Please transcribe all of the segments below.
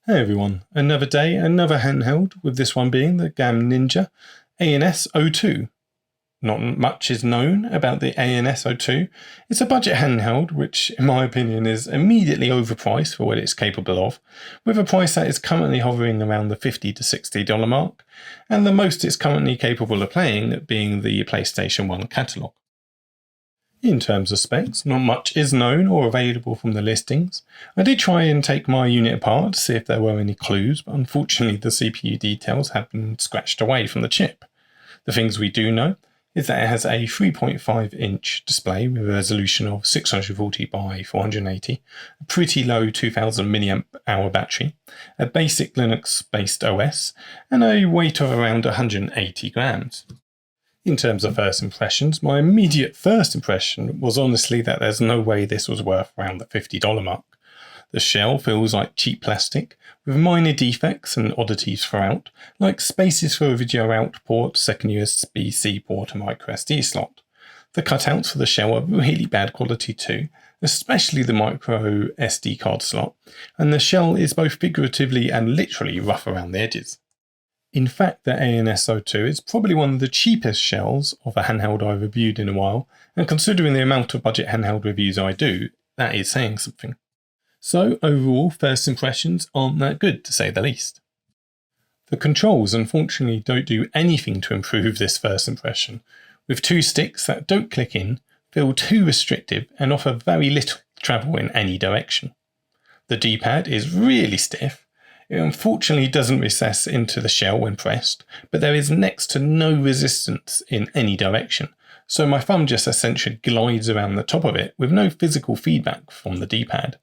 Hey everyone, another day, another handheld, with this one being the GAMINJA ANS02. Not much is known about the ANS02. It's a budget handheld which, in my opinion, is immediately overpriced for what it's capable of, with a price that is currently hovering around the $50 to $60 mark, and the most it's currently capable of playing being the PlayStation 1 catalogue. In terms of specs, not much is known or available from the listings. I did try and take my unit apart to see if there were any clues, but unfortunately the CPU details have been scratched away from the chip. The things we do know is that it has a 3.5-inch display with a resolution of 640 by 480, a pretty low 2000 mAh battery, a basic Linux-based OS, and a weight of around 180 grams. In terms of first impressions, my immediate first impression was honestly that there's no way this was worth around the $50 mark. The shell feels like cheap plastic, with minor defects and oddities throughout, like spaces for a video out port, second USB-C port and micro SD slot. The cutouts for the shell are really bad quality too, especially the micro SD card slot, and the shell is both figuratively and literally rough around the edges. In fact, the ANS02 is probably one of the cheapest shells of a handheld I've reviewed in a while, and considering the amount of budget handheld reviews I do, that is saying something. So overall, first impressions aren't that good, to say the least. The controls unfortunately don't do anything to improve this first impression, with two sticks that don't click in, feel too restrictive and offer very little travel in any direction. The D-pad is really stiff. It unfortunately doesn't recess into the shell when pressed, but there is next to no resistance in any direction, so my thumb just essentially glides around the top of it with no physical feedback from the D-pad.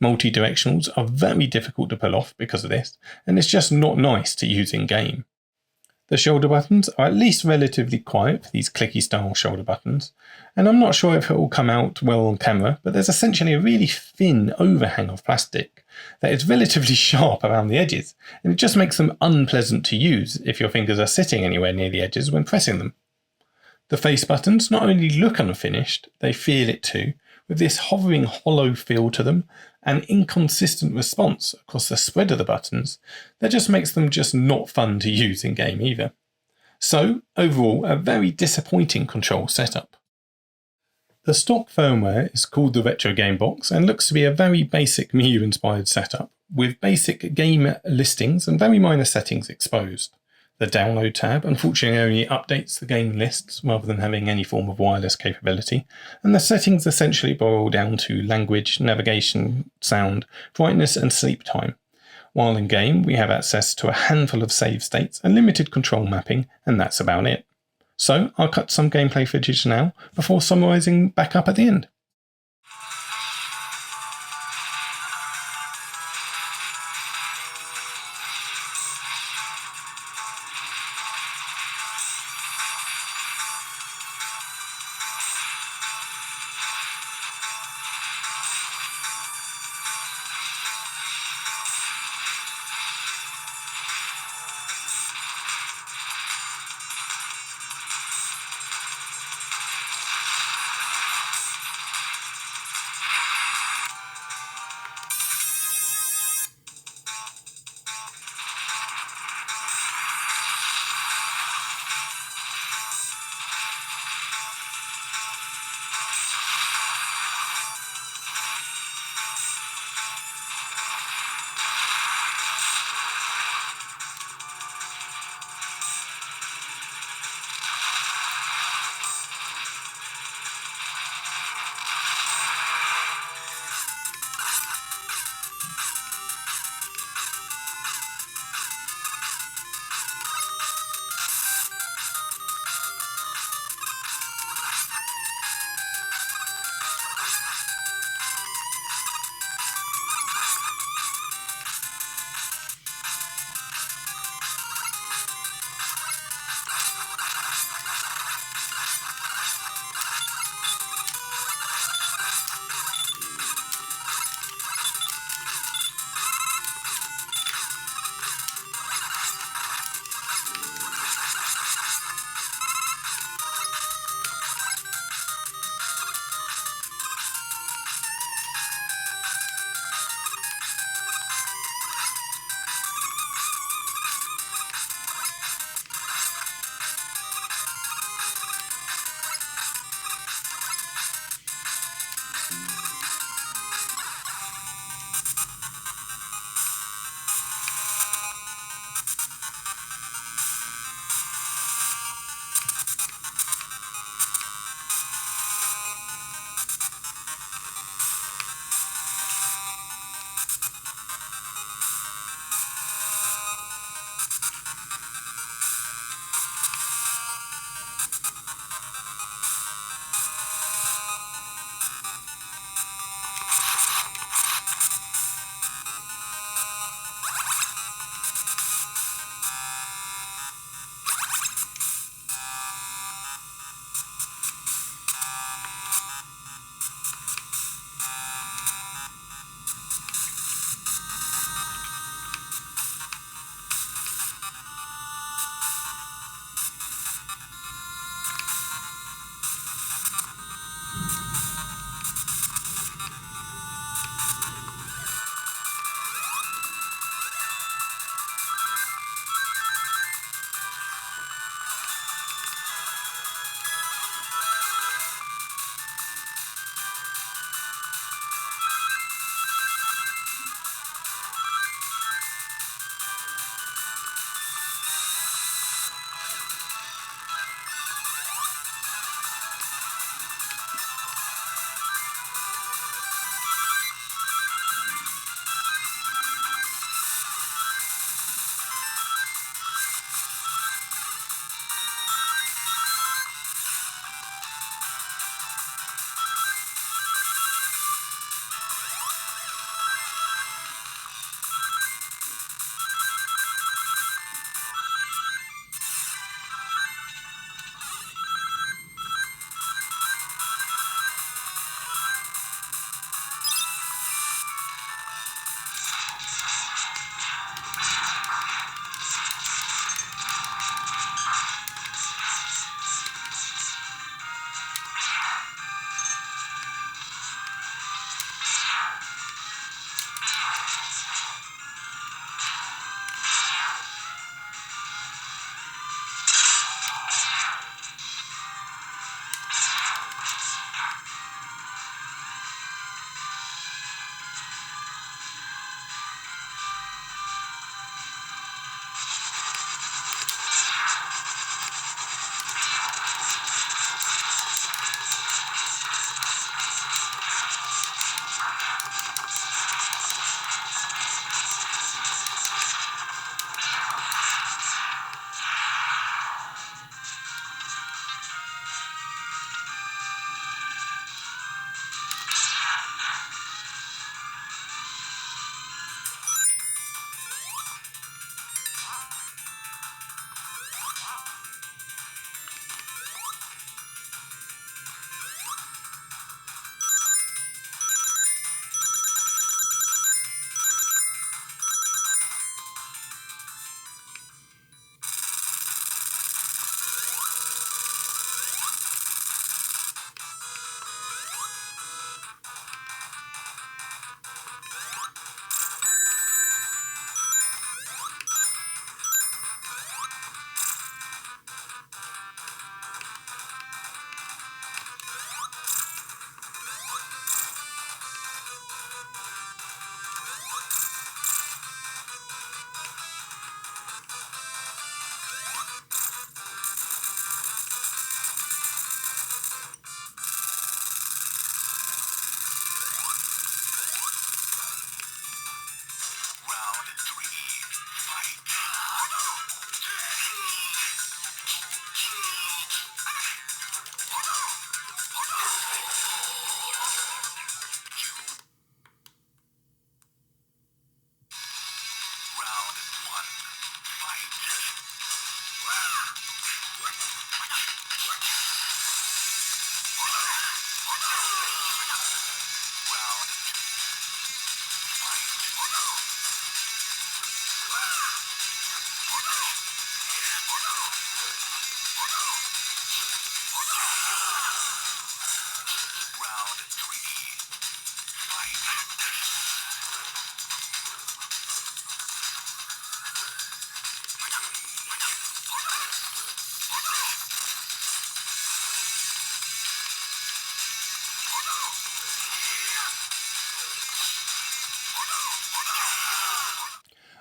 Multi-directionals are very difficult to pull off because of this, and it's just not nice to use in game. The shoulder buttons are at least relatively quiet for these clicky style shoulder buttons, and I'm not sure if it will come out well on camera, but there's essentially a really thin overhang of plastic that is relatively sharp around the edges, and it just makes them unpleasant to use if your fingers are sitting anywhere near the edges when pressing them. The face buttons not only look unfinished, they feel it too, with this hovering hollow feel to them and inconsistent response across the spread of the buttons that just makes them just not fun to use in game either. So overall, a very disappointing control setup. The stock firmware is called the Retro Game Box and looks to be a very basic Miu inspired setup with basic game listings and very minor settings exposed. The download tab unfortunately only updates the game lists rather than having any form of wireless capability, and the settings essentially boil down to language, navigation, sound, brightness and sleep time. While in game we have access to a handful of save states and limited control mapping, and that's about it. So I'll cut some gameplay footage now before summarising back up at the end.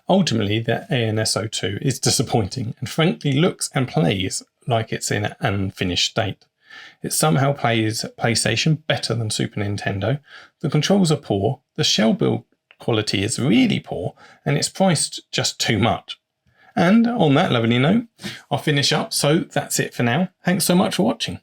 Ultimately, the ANS02 is disappointing and frankly looks and plays like it's in an unfinished state. It somehow plays PlayStation better than Super Nintendo, the controls are poor, the shell build quality is really poor, and it's priced just too much. And on that lovely note, I'll finish up, so that's it for now. Thanks so much for watching.